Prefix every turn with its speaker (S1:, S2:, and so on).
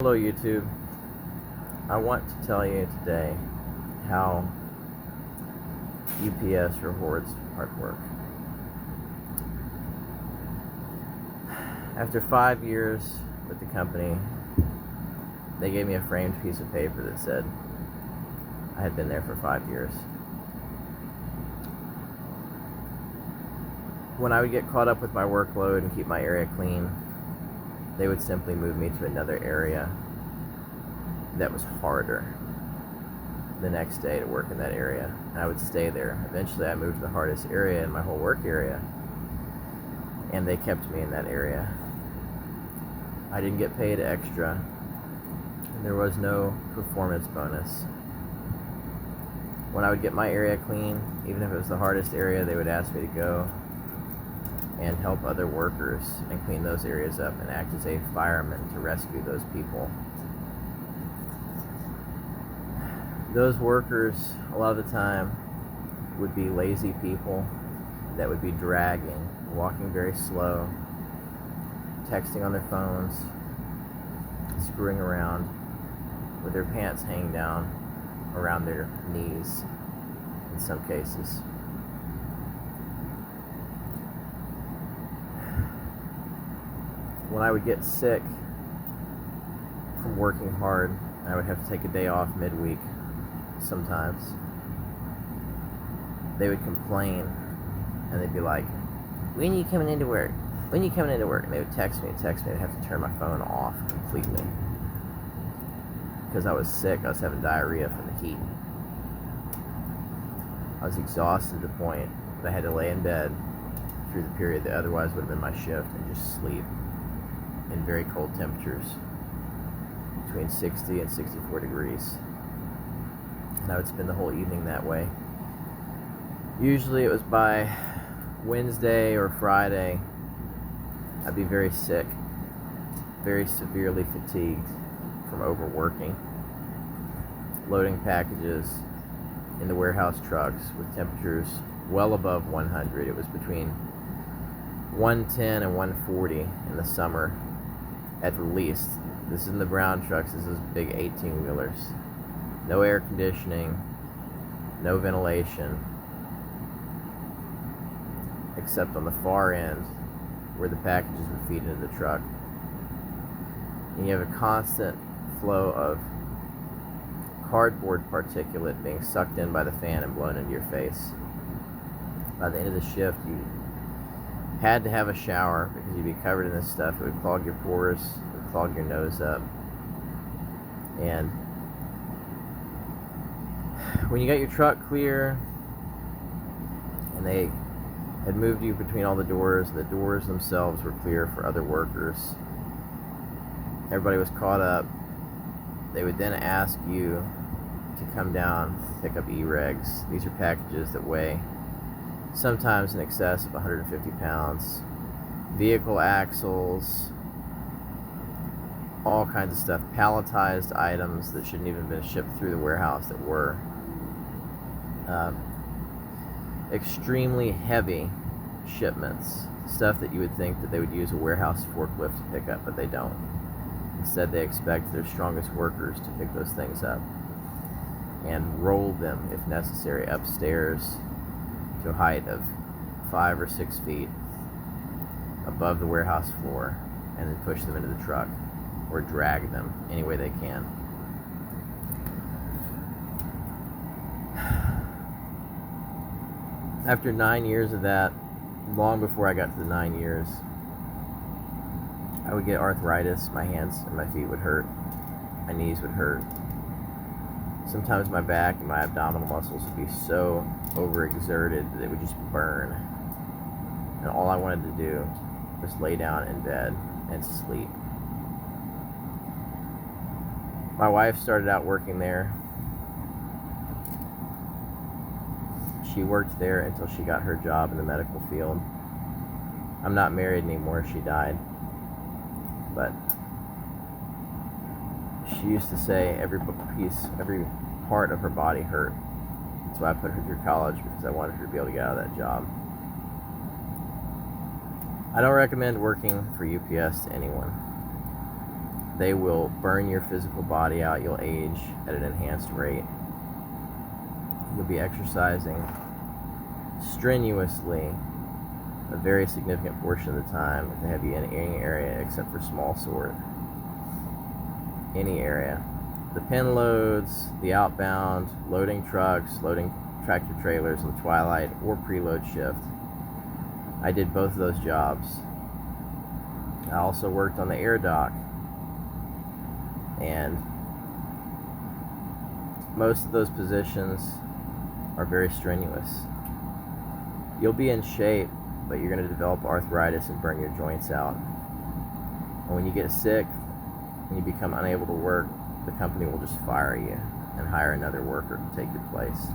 S1: Hello YouTube. I want to tell you today how UPS rewards hard work. After 5 years with the company, they gave me a framed piece of paper that said I had been there for 5 years. When I would get caught up with my workload and keep my area clean, they would simply move me to another area that was harder the next day to work in that area, and I would stay there. Eventually I moved to the hardest area in my whole work area, and they kept me in that area. I didn't get paid extra, and there was no performance bonus. When I would get my area clean, even if it was the hardest area, they would ask me to go and help other workers and clean those areas up and act as a fireman to rescue those people. Those workers, a lot of the time, would be lazy people that would be dragging, walking very slow, texting on their phones, screwing around with their pants hanging down around their knees in some cases. When I would get sick from working hard, I would have to take a day off midweek sometimes. They would complain and they'd be like, "When are you coming into work? When are you coming into work?" And they would text me. I'd have to turn my phone off completely because I was sick. I was having diarrhea from the heat. I was exhausted to the point that I had to lay in bed through the period that otherwise would have been my shift and just sleep in very cold temperatures between 60 and 64 degrees. And I would spend the whole evening that way. Usually it was by Wednesday or Friday I'd be very sick, very severely fatigued from overworking, loading packages in the warehouse trucks with temperatures well above 100. It was between 110 and 140 in the summer at the least. This isn't the brown trucks, this is big 18-wheelers. No air conditioning, no ventilation, except on the far end where the packages would feed into the truck. And you have a constant flow of cardboard particulate being sucked in by the fan and blown into your face. By the end of the shift, you had to have a shower because you'd be covered in this stuff. It would clog your pores, it would clog your nose up. And when you got your truck clear and they had moved you between all the doors, the doors themselves were clear for other workers, everybody was caught up, they would then ask you to come down and pick up E-regs. These are packages that weigh sometimes in excess of 150 pounds. Vehicle axles, all kinds of stuff, palletized items that shouldn't even have been shipped through the warehouse that were. Extremely heavy shipments, stuff that you would think that they would use a warehouse forklift to pick up, but they don't. Instead, they expect their strongest workers to pick those things up and roll them, if necessary, upstairs to a height of 5 or 6 feet above the warehouse floor, and then push them into the truck or drag them any way they can. After 9 years of that, long before I got to the 9 years, I would get arthritis. My hands and my feet would hurt. My knees would hurt. Sometimes my back and my abdominal muscles would be so overexerted that it would just burn. And all I wanted to do was lay down in bed and sleep. My wife started out working there. She worked there until she got her job in the medical field. I'm not married anymore, she died. But she used to say every part of her body hurt. That's why I put her through college, because I wanted her to be able to get out of that job. I don't recommend working for UPS to anyone. They will burn your physical body out. You'll age at an enhanced rate. You'll be exercising strenuously a very significant portion of the time if they have you in any area except for small sort. Any area. The pin loads, the outbound, loading trucks, loading tractor trailers on the twilight or preload shift. I did both of those jobs. I also worked on the air dock, and most of those positions are very strenuous. You'll be in shape, but you're going to develop arthritis and burn your joints out. And when you get sick and you become unable to work, the company will just fire you and hire another worker to take your place.